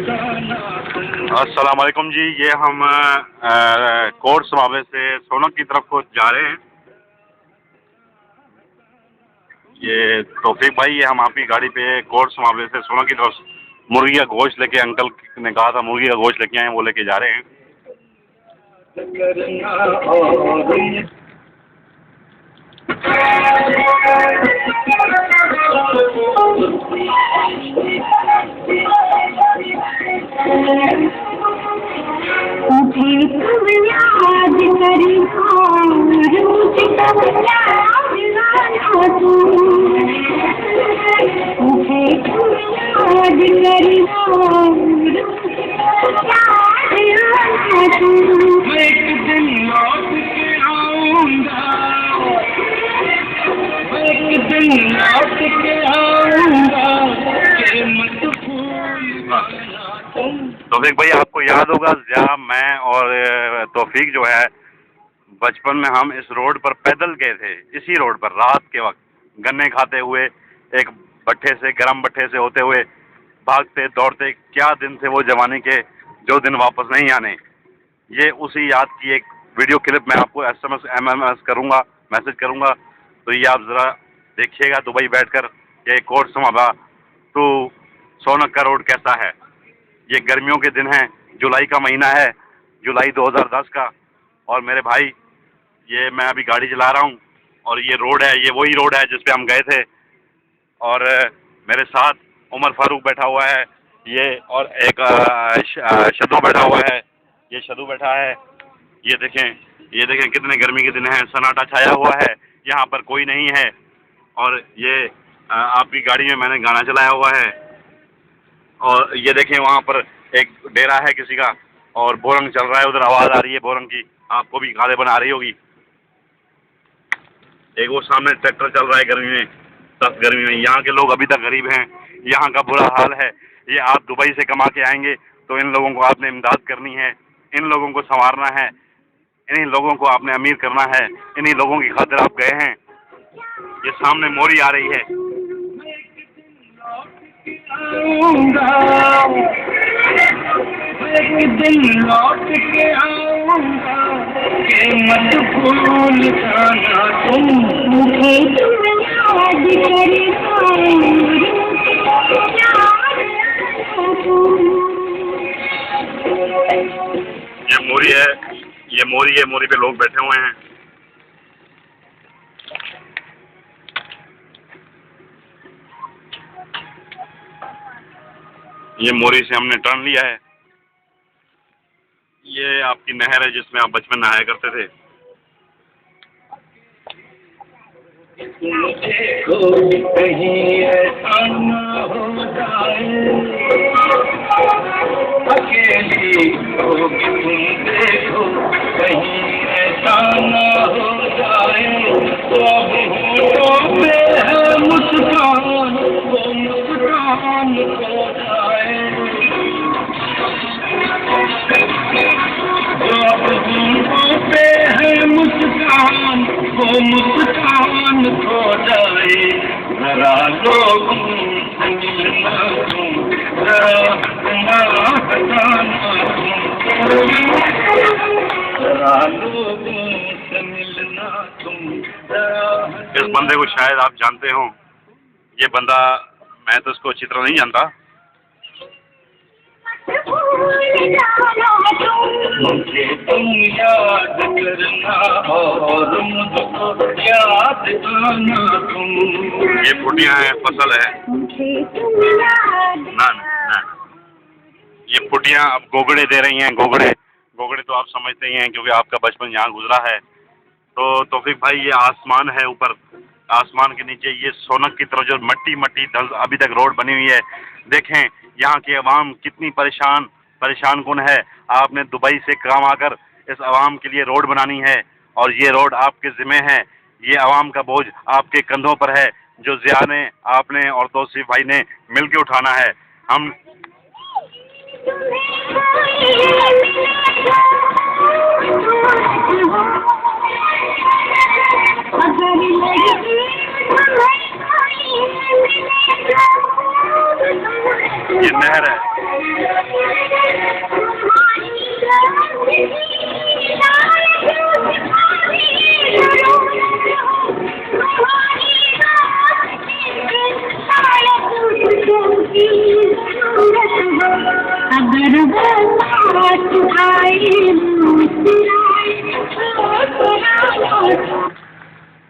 अस्सलाम वालेकुम जी। ये हम कोर्ट समावे से सोनक की तरफ को जा रहे हैं। ये तौफीक भाई, ये हम आपकी गाड़ी पे कोर्ट समावे से सोनक की तरफ मुर्गी का गोश्त लेके, अंकल ने कहा था मुर्गी का गोश्त लेके आए, वो लेके जा रहे हैं। तौफीक भाई, आपको याद होगा जिया, मैं और तौफीक जो है, बचपन में हम इस रोड पर पैदल गए थे। इसी रोड पर रात के वक्त गन्ने खाते हुए, एक भट्ठे से, गरम भट्ठे से होते हुए, भागते दौड़ते। क्या दिन थे वो जमाने के, जो दिन वापस नहीं आने। ये उसी याद की एक वीडियो क्लिप मैं आपको SMS करूँगा, मैसेज करूँगा, तो ये आप ज़रा देखिएगा दुबई बैठकर ये कोर्ट समावा टू सोनक का रोड कैसा है। ये गर्मियों के दिन हैं, जुलाई का महीना है, जुलाई 2010 का। और मेरे भाई, ये मैं अभी गाड़ी चला रहा हूँ और ये रोड है, ये वही रोड है जिस पे हम गए थे। और मेरे साथ उमर फारूक बैठा हुआ है, ये, और एक शदू बैठा हुआ है, ये शदू बैठा है। ये देखें कितने गर्मी के दिन हैं, सन्नाटा छाया हुआ है, यहाँ पर कोई नहीं है। और ये आपकी गाड़ी में मैंने गाना चलाया हुआ है। और ये देखें वहाँ पर एक डेरा है किसी का, और बोरंग चल रहा है, उधर आवाज़ आ रही है बोरंग की, आपको भी गालिबन आ रही होगी। एक वो सामने ट्रैक्टर चल रहा है गर्मी में, सख्त गर्मी में। यहाँ के लोग अभी तक गरीब हैं, यहाँ का बुरा हाल है। ये आप दुबई से कमा के आएंगे तो इन लोगों को आपने इमदाद करनी है, इन लोगों को संवारना है, इन्हीं लोगों को आपने अमीर करना है, इन्हीं लोगों की खातिर आप गए हैं। ये सामने मोरी आ रही है। एक दिन लौट के आऊंगा कि मत भूल जाना तुम मुझे, याद ये मोरी है, ये मोरी है, मोरी पे लोग बैठे हुए हैं। ये मोरी से हमने टर्न लिया है। ये आपकी नहर है जिसमें आप बचपन नहाया करते थे। कहीं ऐसा न हो जाए, अकेली होगी तुम देखो, कहीं ऐसा न हो जाए। तो अब होठों पे है मुस्कान, वो मुस्कान खो जाए। तो अब होठों पे है मुस्कान, वो मुस्कान खो जाए। जरा लोगों से मिलना तुम, जरा तुम्हारा हटाना तुम, जरा लोगों से मिलना तुम। इस बंदे को शायद आप जानते हो। ये बंदा, मैं तो इसको अच्छी तरह नहीं जानता। मुझे तुम याद करना और मुझको याद आना तुम। ये फुटियाँ हैं, फसल है ना, ये फुटियाँ अब गोगड़े दे रही हैं। गोगड़े तो आप समझते ही हैं क्योंकि आपका बचपन यहाँ गुजरा है। तो तौफीक भाई, ये आसमान है ऊपर, आसमान के नीचे ये सोनक की तरफ जो मट्टी अभी तक रोड बनी हुई है। देखें यहाँ की आवाम कितनी परेशान कुन है। आपने दुबई से काम आकर इस आवाम के लिए रोड बनानी है, और ये रोड आपके ज़िम्मे है। ये आवाम का बोझ आपके कंधों पर है, जो ज़िया ने, आपने और तौसीफ भाई ने मिल के उठाना है। हम ये नहर है।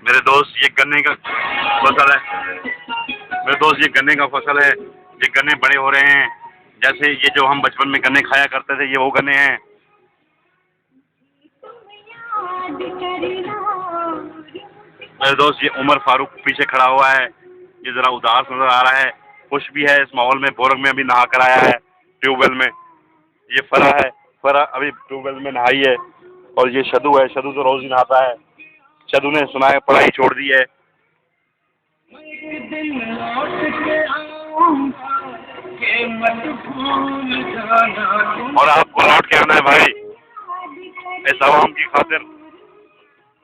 मेरे दोस्त ये गन्ने का फसल है। मेरे दोस्त ये गन्ने का फसल है। ये गन्ने बड़े हो रहे हैं। जैसे ये जो हम बचपन में गन्ने खाया करते थे, ये वो गन्ने हैं। मेरे दोस्त ये उमर फारूक पीछे खड़ा हुआ है। ये जरा उदास नजर आ रहा है, खुश भी है इस माहौल में। बोरंग में अभी नहा कर आया है ट्यूबवेल में। ये फरा है, फरा अभी ट्यूबवेल में नहाई है। और ये शदू है, शदू तो रोज ही नहाता है। शदू ने सुना है पढ़ाई छोड़ दी है। और आपको लौट के आना है भाई, इस आवाम की खातिर,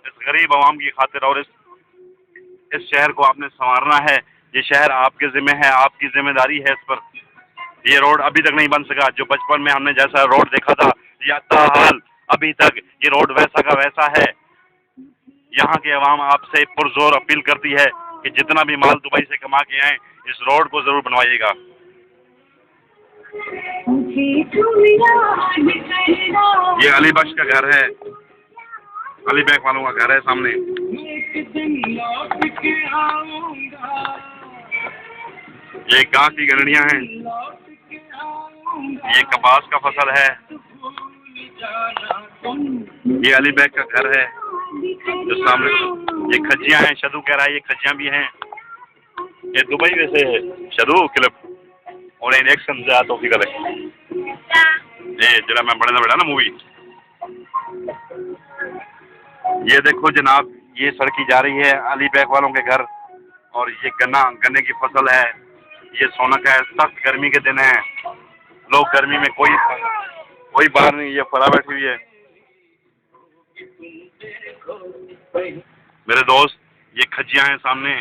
इस गरीब आवाम की खातिर। और इस शहर को आपने संवारना है। ये शहर आपके जिम्मे है, आपकी जिम्मेदारी है इस पर। ये रोड अभी तक नहीं बन सका। जो बचपन में हमने जैसा रोड देखा था, या ताहाल अभी तक ये रोड वैसा का वैसा है। यहाँ की आवाम आपसे पुरजोर अपील करती है कि जितना भी माल दुबई से कमा के आए, इस रोड को जरूर बनवाइएगा। ये अली बख्श का घर है, अली बैग वालों का घर है सामने। ये गांव की गंडड़ियां हैं। ये कपास का फसल है। ये अली बैग का घर है जो सामने। ये खज्जियां हैं, शदू कह रहा है ये खज्जियां भी हैं। ये दुबई वैसे है शदू क्लब और इलेक्शन से तो फिकर है ये जरा मैं बड़े बड़ा ना मूवी। ये देखो जनाब, ये सड़की जा रही है अली बैग वालों के घर। और ये गन्ने की फसल है। ये सोनक है। सख्त गर्मी के दिन है, लोग गर्मी में कोई बाहर नहीं। ये फरा बैठी हुई है। मेरे दोस्त ये खज्जियां हैं सामने।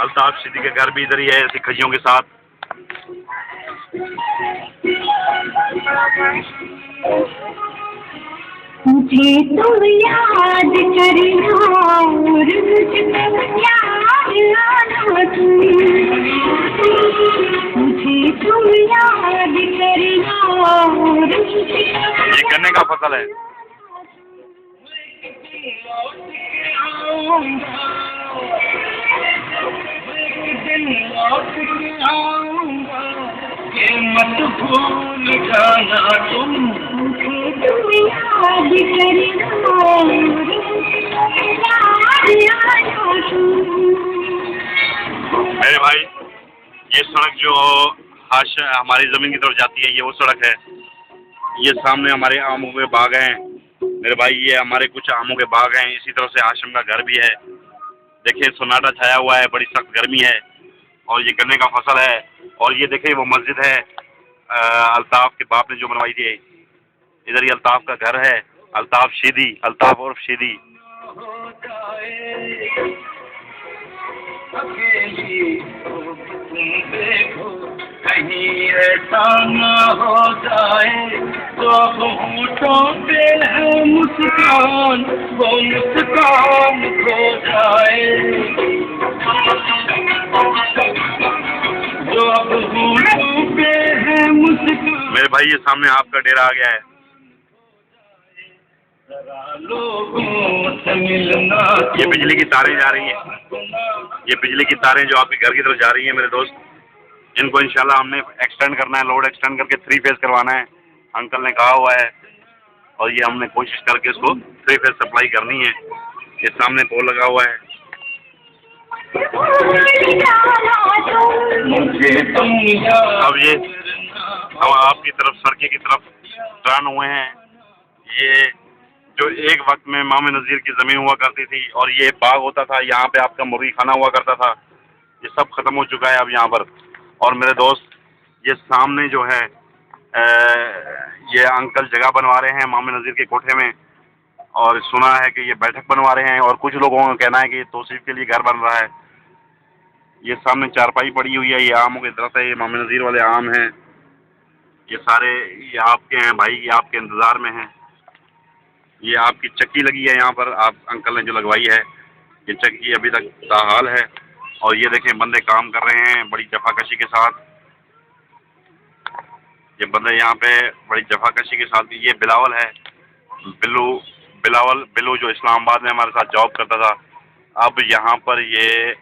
अल्ताफ सिद्दीकी के घर भी इधर ही है ऐसी खज्जियों के साथ। मुझे तुम याद करना और मुझको याद आना तुम। मुझे तुम याद करना और ये गन्ने का फसल है। मत भूल जाना तुम। तुम याद मेरे भाई, ये सड़क जो हमारी जमीन की तरफ जाती है, ये वो सड़क है। ये सामने हमारे आमों के बाग हैं मेरे भाई। ये हमारे कुछ आमों के बाग हैं। इसी तरह से हाशिम का घर भी है। देखिए सन्नाटा छाया हुआ है, बड़ी सख्त गर्मी है। और ये गन्ने का फसल है। और ये देखिए वो मस्जिद है अल्ताफ के बाप ने जो बनवाई थी। इधर ही अल्ताफ का घर है। अल्ताफ शीदी, अल्ताफ उर्फ शीदी। कहीं ऐसा न हो जाए तो होठों पे है मुस्कान, वो मुस्कान खो जाए। जो अब होठों पे है मुस्कान। मेरे भाई ये सामने आपका डेरा आ गया है। ये बिजली की तारें जा रही हैं। ये बिजली की तारें जो आपके घर की तरफ जा रही हैं मेरे दोस्त, जिनको इंशाल्लाह हमने एक्सटेंड करना है, लोड एक्सटेंड करके 3 फेज करवाना है, अंकल ने कहा हुआ है। और ये हमने कोशिश करके इसको 3 फेज सप्लाई करनी है। ये सामने पोल लगा हुआ है। अब ये हम आपकी तरफ सड़के की तरफ टर्न हुए हैं। ये जो एक वक्त में इमाम नज़ीर की ज़मीन हुआ करती थी और ये बाग होता था, यहाँ पे आपका मुर्गी खाना हुआ करता था, ये सब ख़त्म हो चुका है अब यहाँ पर। और मेरे दोस्त ये सामने जो है ये अंकल जगह बनवा रहे हैं इमाम नज़ीर के कोठे में। और सुना है कि ये बैठक बनवा रहे हैं। और कुछ लोगों का कहना है कि तौसीफ के लिए घर बन रहा है। ये सामने चारपाई पड़ी हुई है। ये आमों के दरख्त है, ये इमाम नज़ीर वाले आम हैं। ये सारे ये आपके हैं भाई, ये आपके इंतज़ार में हैं। ये आपकी चक्की लगी है यहाँ पर, आप अंकल ने जो लगवाई है, ये चक्की अभी तक ताहाल है। और ये देखें बंदे काम कर रहे हैं बड़ी जफाकशी के साथ। ये बंदे यहाँ पे बड़ी जफाकशी के साथ। ये बिलावल है, बिल्लू जो इस्लामाबाद में हमारे साथ जॉब करता था, अब यहाँ पर ये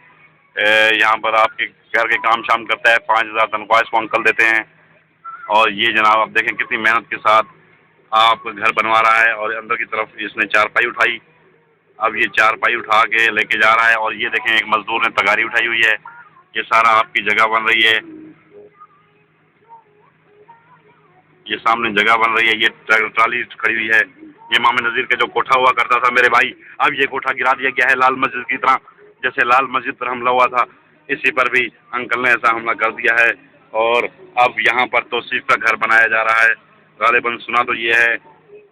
यहाँ पर आपके घर के काम शाम करता है। 5,000 तनख्वाह इसको अंकल देते हैं। और ये जनाब आप देखें कितनी मेहनत के साथ आप घर बनवा रहा है। और अंदर की तरफ इसने चारपाई उठाई, अब ये चारपाई उठा के लेके जा रहा है। और ये देखें एक मजदूर ने तगारी उठाई हुई है। ये सारा आपकी जगह बन रही है, ये सामने जगह बन रही है। ये ट्राली खड़ी हुई है। ये इमाम नज़ीर का जो कोठा हुआ करता था मेरे भाई, अब ये कोठा गिरा दिया गया है लाल मस्जिद की तरह। जैसे लाल मस्जिद पर हमला हुआ था, इसी पर भी अंकल ने ऐसा हमला कर दिया है। और अब यहाँ पर तौसीफ का घर बनाया जा रहा है। गालिबन सुना तो ये है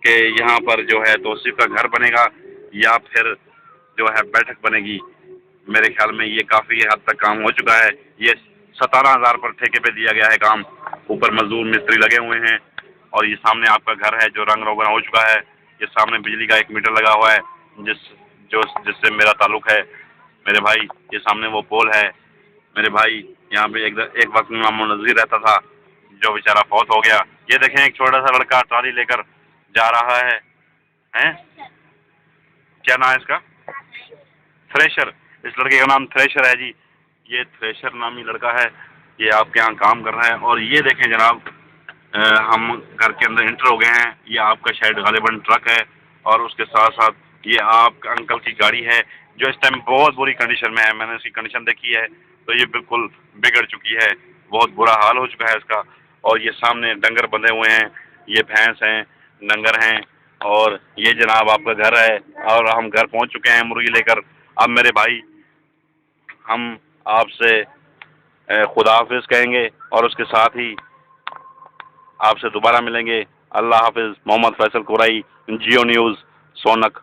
कि यहाँ पर जो है तौसीफ का घर बनेगा या फिर जो है बैठक बनेगी। मेरे ख्याल में ये काफ़ी हद तक काम हो चुका है। ये 17,000 पर ठेके पे दिया गया है काम। ऊपर मजदूर मिस्त्री लगे हुए हैं। और ये सामने आपका घर है जो रंग रोगन हो चुका है। ये सामने बिजली का 1 मीटर लगा हुआ है जिससे मेरा ताल्लुक है मेरे भाई। ये सामने वो पोल है मेरे भाई। यहाँ पे एक वक्त में इमाम नज़ीर रहता था जो बेचारा फौत हो गया। ये देखें एक छोटा सा लड़का ट्राली लेकर जा रहा है, हैं? क्या नाम है इसका? थ्रेशर। इस लड़के का नाम थ्रेशर है जी। ये थ्रेशर नामी लड़का है, ये आपके यहाँ काम कर रहा है। और ये देखें जनाब, हम घर के अंदर इंटर हो गए हैं। ये आपका शायद गालिबन ट्रक है और उसके साथ साथ ये आपका अंकल की गाड़ी है जो इस टाइम बहुत बुरी कंडीशन में है। मैंने इसकी कंडीशन देखी है तो ये बिल्कुल बिगड़ चुकी है, बहुत बुरा हाल हो चुका है इसका। और ये सामने डंगर बंधे हुए हैं, ये भैंस हैं, डंगर हैं। और ये जनाब आपका घर है और हम घर पहुंच चुके हैं मुर्गी लेकर। अब मेरे भाई हम आपसे खुदा हाफिज कहेंगे और उसके साथ ही आपसे दोबारा मिलेंगे। अल्लाह हाफिज। मोहम्मद फैसल कुरैशी, जियो न्यूज़, सोनक।